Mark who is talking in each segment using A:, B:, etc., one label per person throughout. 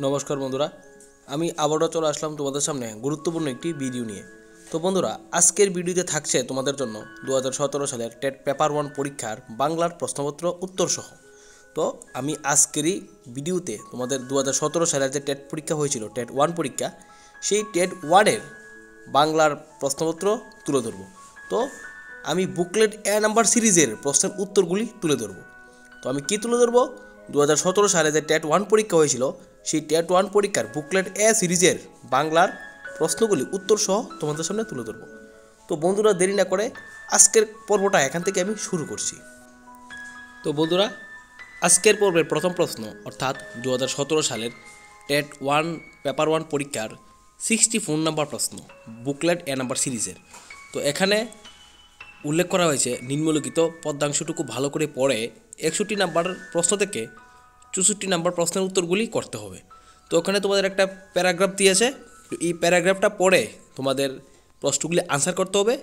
A: নমস্কার বন্ধুরা, আমি আবারও চলে আসলাম তোমাদের সামনে গুরুত্বপূর্ণ একটি ভিডিও নিয়ে। তো বন্ধুরা, আজকের ভিডিওতে থাকছে তোমাদের জন্য 2017 সালের টেট পেপার 1 পরীক্ষার বাংলার প্রশ্নপত্র উত্তরসহ। তো আমি আজকেরই ভিডিওতে তোমাদের 2017 সালের যে টেট পরীক্ষা হয়েছিল, টেট 1 পরীক্ষা, সেই টেট 1-এর বাংলার প্রশ্নপত্র তুলে ধরব। তো আমি বুকলেট এ নাম্বার সিরিজের প্রশ্নের উত্তরগুলি তুলে ধরব। তো আমি কী তুলে ধরব? 2017 সালে যে টেট 1 পরীক্ষা হয়েছিল, সেই টেট 1 পরীক্ষার বুকলেট এ সিরিজের বাংলার প্রশ্নগুলি উত্তরসহ তোমাদের সামনে তুলে ধরব। তো বন্ধুরা, দেরি না করে আজকের পর্বটা এখান থেকে আমি শুরু করছি। তো বন্ধুরা, আজকের পর্বের প্রথম প্রশ্ন অর্থাৎ 2017 সালের টেট 1 পেপার 1 পরীক্ষার 64 নম্বর প্রশ্ন, বুকলেট এ নাম্বার সিরিজের। তো এখানে উল্লেখ করা হয়েছে, নিম্নলিখিত পদ্যাংশটুকু ভালো করে পড়ে 61 নাম্বার প্রশ্ন থেকে 64 নাম্বার প্রশ্নের উত্তরগুলি করতে হবে। তো ওখানে তোমাদের একটা প্যারাগ্রাফ দিয়েছে, এই প্যারাগ্রাফটা পড়ে তোমাদের প্রশ্নগুলি আনসার করতে হবে।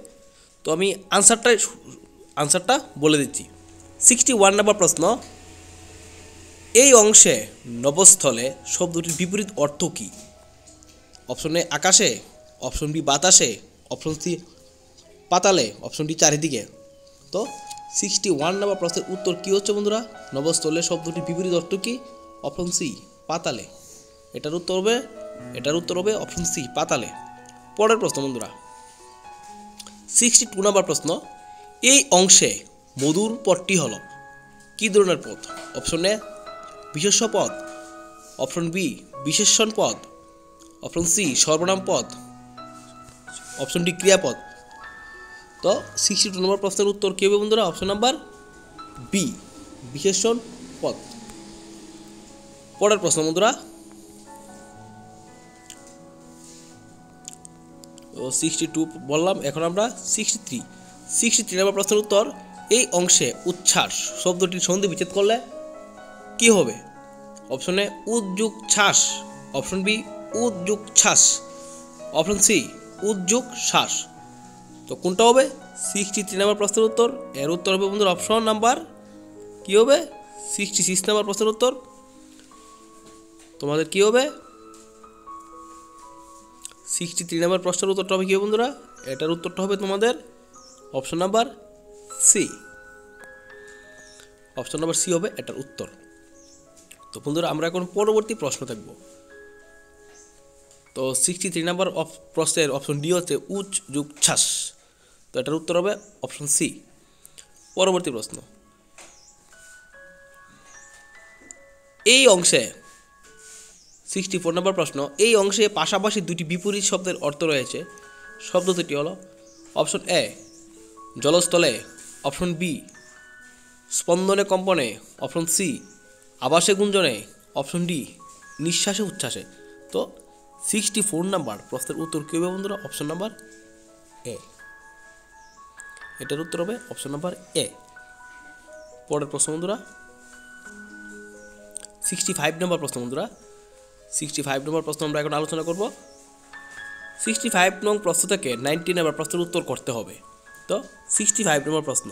A: তো আমি আনসারটা বলে দিচ্ছি। 61 নাম্বার প্রশ্ন, এই অংশে নভস্থলে শব্দটির বিপরীত অর্থ কী? অপশন এ আকাশে, অপশন বি বাতাসে, অপশন সি পাতালে, অপশন ডি চারিদিকে। তো 61 নম্বর প্রশ্নের উত্তর কী হচ্ছে বন্ধুরা? নভস্থলে শব্দটির বিপরীত অর্থ কী? অপশন সি পাতালে। এটার উত্তর হবে অপশন সি পাতালে। পরের প্রশ্ন বন্ধুরা, 62 নম্বর প্রশ্ন, এই অংশে মধুর পদটি হলো কী ধরনের পদ? অপশন এ বিশেষ্য পদ, অপশন বি বিশেষণ পদ, অপশন সি সর্বনাম পদ, অপশন ডি ক্রিয়াপদ। তো 62 নম্বর প্রশ্নের উত্তর কী হবে বন্ধুরা? অপশন নাম্বার বি বিশেষণ পদ। পরের প্রশ্ন বন্ধুরা, 62 বললাম, এখন আমরা 63 নম্বর প্রশ্নের উত্তর, এই অংশে উচ্ছ্বাস শব্দটির সন্ধি বিচ্ছেদ করলে কি হবে? অপশন এ উদ্যোগ ছাস, অপশন বি উদ্যোগ ছাস, অপশন সি উদ্যোগ শ্বাস। তো কোনটা হবে 63 নম্বর প্রশ্নের উত্তর? এর উত্তর হবে বন্ধুরা অপশন নাম্বার কী হবে? 66 নম্বর প্রশ্নের উত্তর তোমাদের কী হবে? 63 নম্বর প্রশ্নের উত্তরটা হবে কী হবে বন্ধুরা? এটার উত্তরটা হবে তোমাদের option number C. Option number C হবে এটার উত্তর। তো বন্ধুরা, আমরা এখন পরবর্তী প্রশ্ন দেখব। তো 63 নম্বর প্রশ্নের অপশন ডি হচ্ছে উচ যুগ ছাস। তো এটার উত্তর হবে অপশন সি। পরবর্তী প্রশ্ন, এই অংশে 64 নম্বর প্রশ্ন, এই অংশে পাশাপাশি দুটি বিপরীত শব্দের অর্থ রয়েছে, শব্দ দুটি হলো অপশন এ জলস্থলে, অপশন বি স্পন্দনে কম্পনে, অপশন সি আবাসে গুঞ্জনে, অপশন ডি নিঃশ্বাসে উচ্ছ্বাসে। তো 64 নম্বর প্রশ্নের উত্তর কী হবে বন্ধুরা? Option number A. এটার উত্তর হবে অপশন নাম্বার এ। পরের প্রশ্ন বন্ধুরা, 65 নম্বর প্রশ্ন বন্ধুরা, 65 নম্বর প্রশ্ন আমরা এখন আলোচনা করব। 65 নং প্রশ্ন থেকে 90 নম্বর প্রশ্নের উত্তর করতে হবে। তো 65 নম্বর প্রশ্ন,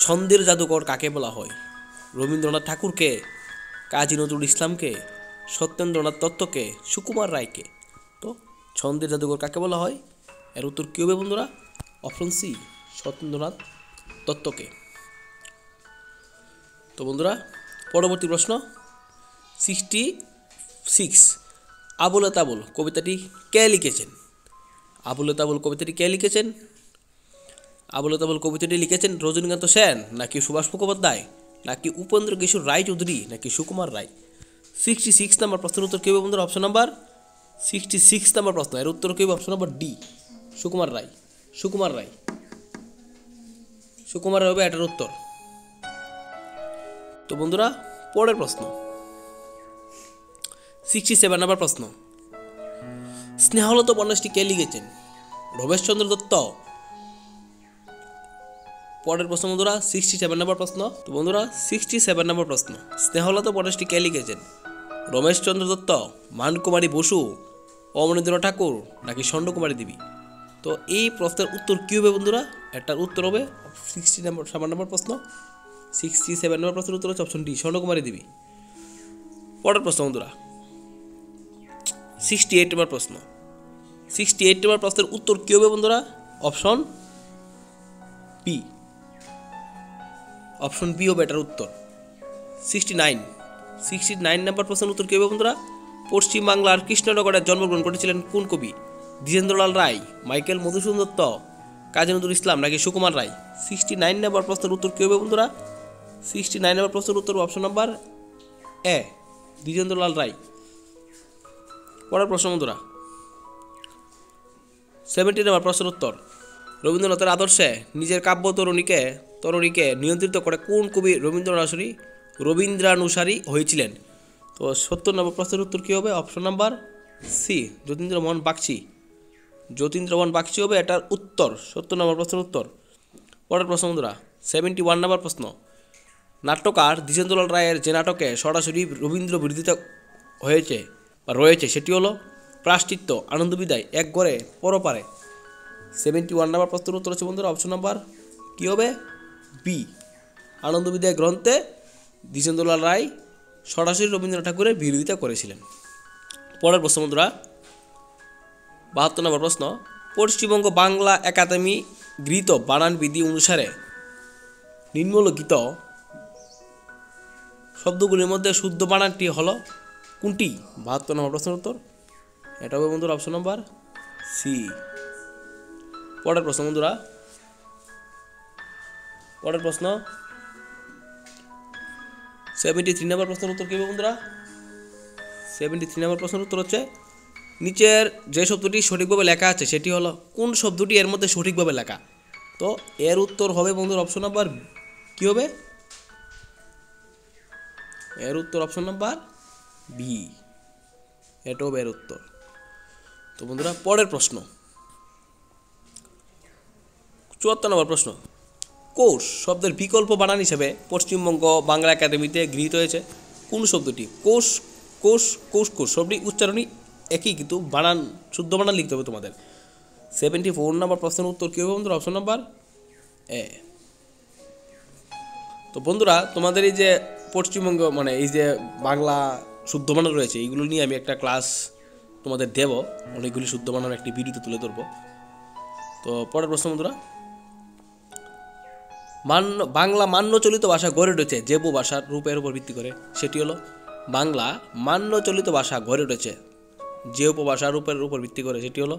A: ছন্দের জাদুকর কাকে বলা হয়? রবীন্দ্রনাথ ঠাকুরকে, কাজী নজরুল ইসলামকে, সত্যেন্দ্রনাথ দত্তকে, সুকুমার রায়কে। তো ছন্দের জাদুকর কাকে বলা হয়? এর উত্তর কী হবে বন্ধুরা? অপশন সি সত্যেন্দ্রনাথ দত্তকে। তো বন্ধুরা, পরবর্তী প্রশ্ন 66, আবুল তাবুল কবিতাটি কে লিখেছেন? আবুল তাবুল কবিতাটি কে লিখেছেন? আবুল তাবুল কবিতাটি লিখেছেন রজনীকান্ত সেন, নাকি সুভাষ মুখোপাধ্যায়, নাকি উপেন্দ্র কিশোর রায় চৌধুরী, নাকি সুকুমার রায়? 66 নম্বর প্রশ্নের উত্তর কী হবে বন্ধুরা? অপশন নাম্বার 66 নম্বর প্রশ্ন, এর উত্তর কী হবে? Option number D Sukumar Ray. Sukumar Ray হবে এটার উত্তর। তো বন্ধুরা, পরের প্রশ্ন 67 নম্বর প্রশ্ন, স্নেহলতা উপন্যাসটি কে লিখেছেন? রমেশচন্দ্র দত্ত। পরের প্রশ্ন বন্ধুরা 67 নম্বর প্রশ্ন। তো বন্ধুরা 67 নম্বর প্রশ্ন, স্নেহলতা উপন্যাসটি কে লিখেছেন? রমেশচন্দ্র দত্ত, মানকুমারী বসু, অমরেন্দ্রনাথ ঠাকুর, নাকি স্বর্ণকুমারী দেবী? তো এই প্রশ্নের উত্তর কী হবে বন্ধুরা? এটার উত্তর হবে 67 নম্বর প্রশ্ন। 67 নম্বর প্রশ্নের উত্তর হচ্ছে অপশন ডি স্বর্ণকুমারী দেবী। পরের প্রশ্ন বন্ধুরা 68 নম্বর প্রশ্ন। 68 নম্বর প্রশ্নের উত্তর কী হবে বন্ধুরা? Option B. অপশন বি হবে এটার উত্তর। 69 নম্বর প্রশ্নের উত্তর কী হবে বন্ধুরা? পশ্চিমবাংলার কৃষ্ণনগরে জন্মগ্রহণ করেছিলেন কোন কবি? দ্বিজেন্দ্রলাল রায়, মাইকেল মধুসূদন দত্ত, কাজী নজরুল ইসলাম নাকি সুকুমার রায়? 69 নম্বর প্রশ্নের উত্তর কী হবে বন্ধুরা? 69 নম্বর প্রশ্নের উত্তর অপশন নাম্বার এ, দ্বিজেন্দ্রলাল রায়। পরের প্রশ্ন বন্ধুরা, 70 নম্বর প্রশ্নের উত্তর। রবীন্দ্রনাথের আদর্শে নিজের কাব্য তরুণীকে নিয়ন্ত্রিত করে কোন কবি রবীন্দ্রানুসারী হয়েছিলেন? তো 70 নম্বর প্রশ্নের উত্তর কী হবে? Option number C, Jatindramohan Bagchi হবে এটার উত্তর, 70 নম্বর প্রশ্নের উত্তর। পরের প্রশ্ন বন্ধুরা, 71 নম্বর প্রশ্ন। নাট্যকার দ্বিজেন্দ্রলাল রায়ের যে নাটকে সরাসরি রবীন্দ্র বিরোধিতা রয়েছে সেটি হলো প্রায়শ্চিত্ত, আনন্দবিদায়, এক ঘরে পরপারে। 71 নম্বর প্রশ্নের উত্তর হচ্ছে বন্ধুরা অপশন নাম্বার কী হবে? বি, আনন্দবিদায় গ্রন্থে দ্বিজেন্দ্রলাল রায় সরাসরি রবীন্দ্রনাথ ঠাকুরের বিরোধিতা করেছিলেন। পরের প্রশ্ন বন্ধুরা, 72 নম্বর প্রশ্ন। পশ্চিমবঙ্গ বাংলা একাডেমি গৃহীত বানান বিধি অনুসারে নিম্নলিখিত শব্দগুলির মধ্যে শুদ্ধ বানানটি হলো কোনটি? 72 নম্বর প্রশ্নের উত্তর এটা হবে বন্ধুরা অপশন নাম্বার সি। পরের প্রশ্ন বন্ধুরা, পরের প্রশ্ন 73 নম্বর প্রশ্নের উত্তর কী হবে বন্ধুরা? 73 নম্বর প্রশ্নের উত্তর হচ্ছে নিচের যে শব্দটি সঠিকভাবে লেখা আছে সেটি হলো কোন শব্দটি এর মধ্যে সঠিকভাবে লেখা? তো এর উত্তর হবে বন্ধুরা অপশন নাম্বার কী হবে? এর উত্তর অপশন নাম্বার বি, এটা হবে এর উত্তর। তো বন্ধুরা পরের প্রশ্ন 74 নম্বর প্রশ্ন। কোষ শব্দের বিকল্প বানান হিসেবে পশ্চিমবঙ্গ বাংলা একাডেমিতে গৃহীত হয়েছে কোন শব্দটি? কোষ কোষ কোষ কোষ শব্দটি উচ্চারণই একই, কিন্তু বানান শুদ্ধ বানান লিখতে হবে তোমাদের। 74 নম্বর প্রশ্নের উত্তর কী হবে বন্ধুরা? Option number A. তো বন্ধুরা তোমাদের এই যে পশ্চিমবঙ্গ মানে এই যে বাংলা শুদ্ধ বানান রয়েছে এইগুলো নিয়ে আমি একটা ক্লাস তোমাদের দেব, অনেকগুলি শুদ্ধ বানান একটি ভিডিওতে তুলে ধরবো। তো পরের প্রশ্ন বন্ধুরা, বাংলা মান্য চলিত ভাষা গড়ে উঠেছে যে উপভাষার রূপের উপর ভিত্তি করে সেটি হলো বাংলা মান্য চলিত ভাষা গড়ে উঠেছে যে উপভাষা রূপের উপর ভিত্তি করে সেটি হলো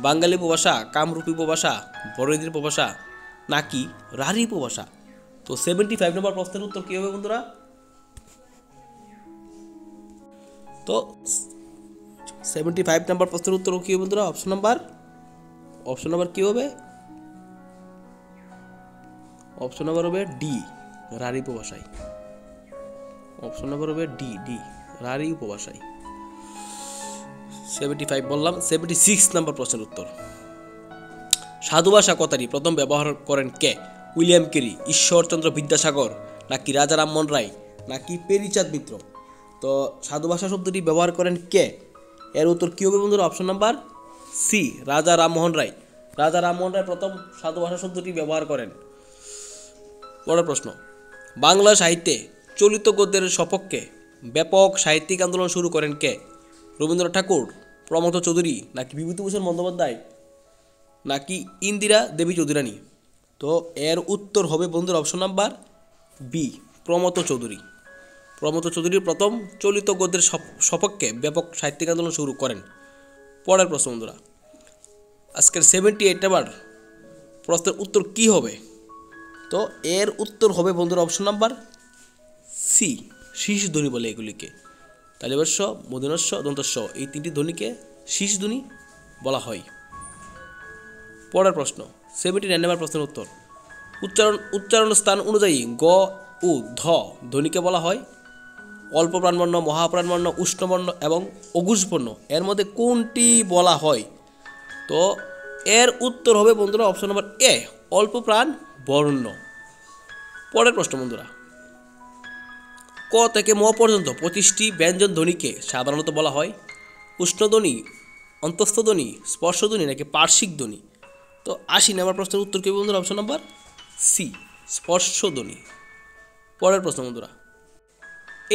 A: বাঙালি উপভাষা, কামরূপী উপভাষা, বরেন্দ্রী উপভাষা নাকি রাঢ়ী উপভাষা? তো 75 নম্বর প্রশ্নের উত্তর কী হবে বন্ধুরা? তো 75 নম্বর প্রশ্নের উত্তর কী হবে বন্ধুরা? অপশন নাম্বার কী হবে? অপশন নাম্বার হবে ডি, রাঢ়ী উপভাষায়। অপশন নাম্বার হবে ডি, রাঢ়ী উপভাষায়। 75 বললাম। 76 নম্বর প্রশ্নের উত্তর। সাধু ভাষা কথাটি প্রথম ব্যবহার করেন কে? উইলিয়াম ক্যারি, ঈশ্বরচন্দ্র বিদ্যাসাগর নাকি রাজা রামমোহন রায় নাকি পেরিচাঁদ মিত্র? তো সাধু ভাষা শব্দটি ব্যবহার করেন কে? এর উত্তর কী হবে বন্ধুরা? অপশন নাম্বার সি, রাজা রামমোহন রায়। রাজা রামমোহন রায় প্রথম সাধু ভাষা শব্দটি ব্যবহার করেন। পরের প্রশ্ন, বাংলা সাহিত্যে চলিত গদ্যের সপক্ষে ব্যাপক সাহিত্যিক আন্দোলন শুরু করেন কে? রবীন্দ্রনাথ ঠাকুর, প্রমথ চৌধুরী নাকি বিভূতিভূষণ বন্দ্যোপাধ্যায় নাকি ইন্দিরা দেবী চৌধুরানী? তো এর উত্তর হবে বন্ধুর option number B, Pramatha Chaudhuri. Pramatha Chaudhuri প্রথম চলিত গদ্যের সপক্ষে ব্যাপক সাহিত্যিক আন্দোলন শুরু করেন। পরের প্রশ্ন বন্ধুরা, আজকের 78 নম্বর প্রশ্নের উত্তর কী হবে? তো এর উত্তর হবে বন্ধুরা অপশন নাম্বার সি, শীর্ষ ধ্বনি বলে এগুলিকে। তালিবস্য, মূর্ধন্যস্য, দন্তস্য এই তিনটি ধ্বনিকে শীর্ষ ধ্বনি বলা হয়। পরের প্রশ্ন 79 নম্বর প্রশ্নের উত্তর। উচ্চারণ স্থান অনুযায়ী গ ও ধ ধ্বনিকে বলা হয় অল্প প্রাণবর্ণ, মহাপ্রাণবর্ণ, উষ্ণবর্ণ এবং অঘোষবর্ণ। এর মধ্যে কোনটি বলা হয়? তো এর উত্তর হবে বন্ধুরা অপশন নম্বর এ, অল্প প্রাণ বর্ণ। পরের প্রশ্ন বন্ধুরা, ক থেকে ম পর্যন্ত 25টি ব্যঞ্জন ধ্বনিকে সাধারণত বলা হয় উষ্ণধ্বনি, অন্তঃস্থধ্বনি, স্পর্শধ্বনি নাকি পার্শ্বিক ধ্বনি? তো 80 নম্বর প্রশ্নের উত্তর কী বন্ধুরা? অপশন নাম্বার সি, স্পর্শধ্বনি। পরের প্রশ্ন বন্ধুরা,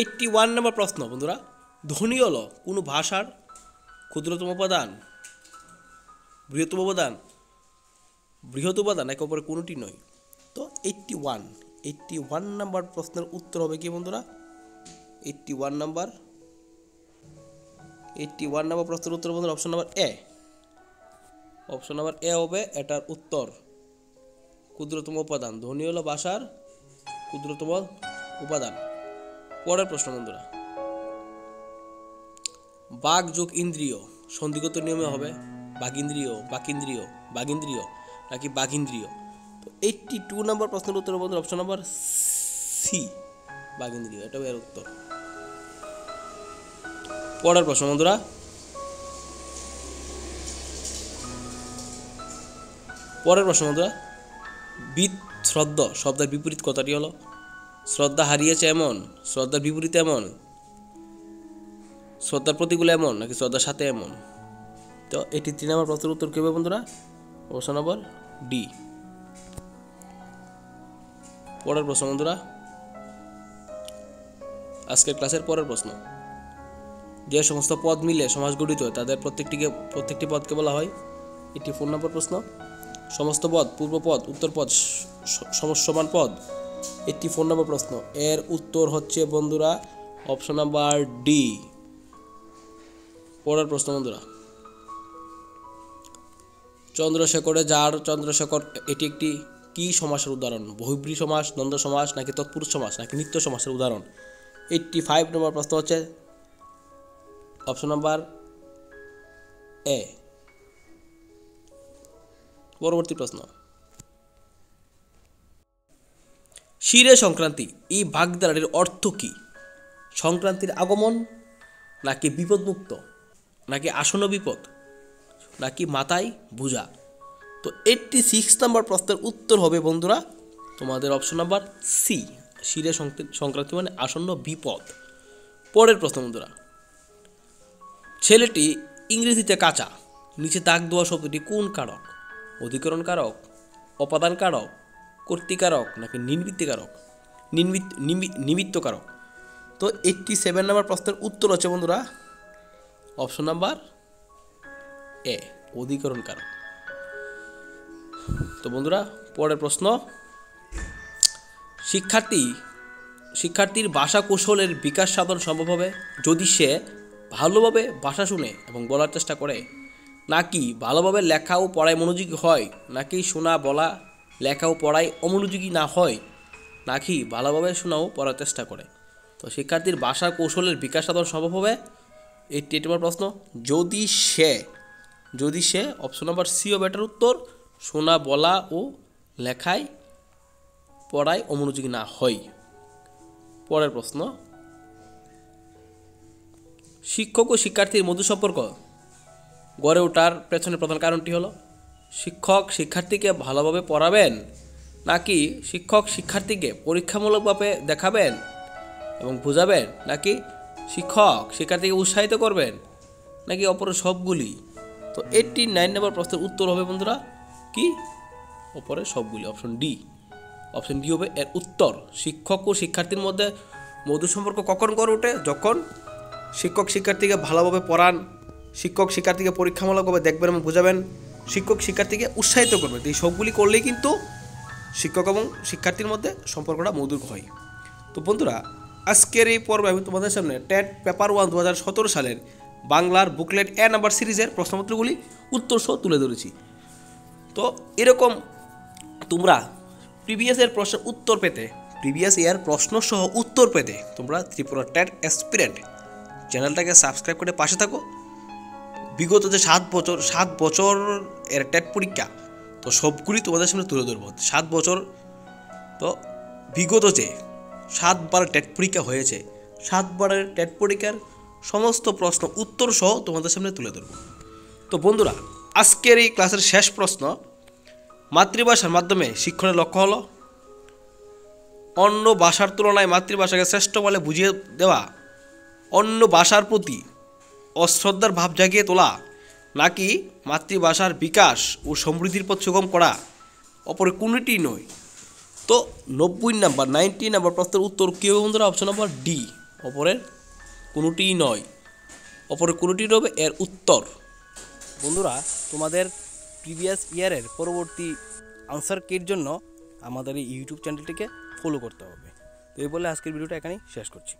A: 81 নম্বর প্রশ্ন বন্ধুরা, ধ্বনি হলো কোনো ভাষার ক্ষুদ্রতম উপাদান, বৃহত্তম উপাদান, বৃহৎ উপাদান, একে অপরের কোনোটি নয়। তো 81 নাম্বার প্রশ্নের উত্তর হবে কি বন্ধুরা? 81 নাম্বার প্রশ্নের উত্তর বন্ধুরা option number A. Option number A হবে এটার উত্তর। ক্ষুদ্রতম উপাদান, ধ্বনি হলো ভাষার ক্ষুদ্রতম উপাদান। পরের প্রশ্ন বন্ধুরা, বাক যোগ ইন্দ্রিয় সন্ধিগত নিয়মে হবে বাগিন্দ্রিয় নাকি বাঘিন্দ্রিয়? তো 82 নাম্বার প্রশ্নের উত্তর বন্ধুরা অপশন নাম্বার সি, বাঘিন্দ্রিয়, এটা এর উত্তর। পরের প্রশ্ন বন্ধুরা, শ্রদ্ধ শব্দের বিপরীত কথাটি হলো? শ্রদ্ধা হারিয়েছে এমন, শ্রদ্ধার বিপরীত এমন, শ্রদ্ধার প্রতিকূলে এমন নাকি শ্রদ্ধার সাথে এমন? তো 83 নাম্বার প্রশ্নের উত্তর কি হবে বন্ধুরা? Option number D. পরের প্রশ্ন বন্ধুরা, আজকের ক্লাসের পরের প্রশ্ন, যে সমস্ত পদ মিলে সমাস গঠিত হয় তাদের প্রত্যেকটি পদকে বলা হয়? 84 নম্বর প্রশ্ন, সমস্ত পদ, পূর্বপদ, উত্তরপদ, সমসমান পদ। 84 নম্বর প্রশ্ন, এর উত্তর হচ্ছে বন্ধুরা অপশন নাম্বার ডি। পরের প্রশ্ন বন্ধুরা, চন্দ্রশেখরে যার চন্দ্রশেখর, এটি একটি কি সমাসের উদাহরণ? বহুব্রী সমাস, দ্বন্দ্ব সমাস নাকি তৎপুরুষ সমাস নাকি নিত্য সমাসের উদাহরণ? 85 নম্বর প্রশ্ন হচ্ছে অপশন নাম্বার এ। পরবর্তী প্রশ্ন, শিরে সংক্রান্তি এই বাগধারাটির অর্থ কি? সংক্রান্তির আগমন নাকি বিপদমুক্ত নাকি আসন্ন বিপদ নাকি মাথায় বোঝা? তো 86 নম্বর প্রশ্নের উত্তর হবে বন্ধুরা তোমাদের অপশন নাম্বার সি, শিরে সংক্রান্তি মানে আসন্ন বিপদ। পরের প্রশ্ন বন্ধুরা, ছেলেটি ইংরেজিতে কাঁচা, নিচে দাগ দেওয়া শব্দটি কোন কারক? অধিকরণ কারক, অপাদান কারক, কর্তৃকারক নাকি নিমিত্ত কারক? তো 87 নম্বর প্রশ্নের উত্তর হচ্ছে বন্ধুরা অপশন নাম্বার এ, অধিকরণ কারক। তো বন্ধুরা পরের প্রশ্ন, শিক্ষার্থীর ভাষা কৌশলের বিকাশ সাধন সম্ভব হবে যদি সে ভালোভাবে ভাষা শুনে এবং বলার চেষ্টা করে, নাকি ভালোভাবে লেখা ও পড়ায় মনোযোগী হয়, নাকি শোনা বলা লেখা ও পড়ায় অমনোযোগী না হয়, নাকি ভালোভাবে শোনাও পড়ার চেষ্টা করে? তো শিক্ষার্থীর ভাষা কৌশলের বিকাশ সাধন সম্ভব হবে 88 নম্বর প্রশ্ন যদি সে অপশন নাম্বার সি হবে এটার উত্তর, শোনা বলা ও লেখায় পড়ায় অমনোযোগী না হয়। পরের প্রশ্ন, শিক্ষক ও শিক্ষার্থীর মধুর সম্পর্ক গড়ে ওঠার পেছনে প্রধান কারণটি হলো? শিক্ষক শিক্ষার্থীকে ভালোভাবে পড়াবেন, নাকি শিক্ষক শিক্ষার্থীকে পরীক্ষামূলকভাবে দেখাবেন এবং বোঝাবেন, নাকি শিক্ষক শিক্ষার্থীকে উৎসাহিত করবেন, নাকি অপরের সবগুলি? তো 89 নম্বর প্রশ্নের উত্তর হবে বন্ধুরা কি? অপরের সবগুলি, অপশন ডি হবে এর উত্তর। শিক্ষক ও শিক্ষার্থীর মধ্যে মধুর সম্পর্ক কখন গড়ে ওঠে? যখন শিক্ষক শিক্ষার্থীকে ভালোভাবে পড়ান, শিক্ষক শিক্ষার্থীকে পরীক্ষামূলকভাবে দেখবেন এবং বোঝাবেন, শিক্ষক শিক্ষার্থীকে উৎসাহিত করবেন। এই সবগুলি করলেই কিন্তু শিক্ষক এবং শিক্ষার্থীর মধ্যে সম্পর্কটা মধুর হয়। তো বন্ধুরা আজকের এই পর্বে আমি তোমাদের সামনে টেট পেপার 1 2017 সালের বাংলার বুকলেট এ নাম্বার সিরিজের প্রশ্নপত্রগুলি উত্তর সহ তুলে ধরেছি। তো এরকম তোমরা প্রিভিয়াস ইয়ার প্রশ্ন সহ উত্তর পেতে তোমরা ত্রিপুরা টেট অ্যাসপিরেন্ট চ্যানেলটাকে সাবস্ক্রাইব করে পাশে থাকো। বিগত যে 7 বছর এর টেট পরীক্ষা, তো সবগুলি তোমাদের সামনে তুলে ধরবো। 7 বছর, তো বিগত যে 7 বার টেট পরীক্ষা হয়েছে, 7 বারের টেট পরীক্ষার সমস্ত প্রশ্ন উত্তর সহ তোমাদের সামনে তুলে ধরব। তো বন্ধুরা আজকের এই ক্লাসের শেষ প্রশ্ন, মাতৃভাষার মাধ্যমে শিক্ষণের লক্ষ্য হলো অন্য ভাষার তুলনায় মাতৃভাষাকে শ্রেষ্ঠ বলে বুঝিয়ে দেওয়া, অন্য ভাষার প্রতি অশ্রদ্ধার ভাব জাগিয়ে তোলা, নাকি মাতৃভাষার বিকাশ ও সমৃদ্ধির পথ সুগম করা? অপরের কোনোটি নয়। তো 90 নাম্বার প্রশ্নের উত্তর কী হবে বন্ধুরা? অপশন নাম্বার ডি, অপরের কোনোটিই নয়। অপর কোনটি হবে এর উত্তর? বন্ধুরা, তোমাদের প্রিভিয়াস ইয়ারের পরবর্তী আনসার কির জন্য আমাদের এই ইউটিউব চ্যানেলটিকে ফলো করতে হবে। তো এই বলে আজকের ভিডিওটা এখানেই শেষ করছি।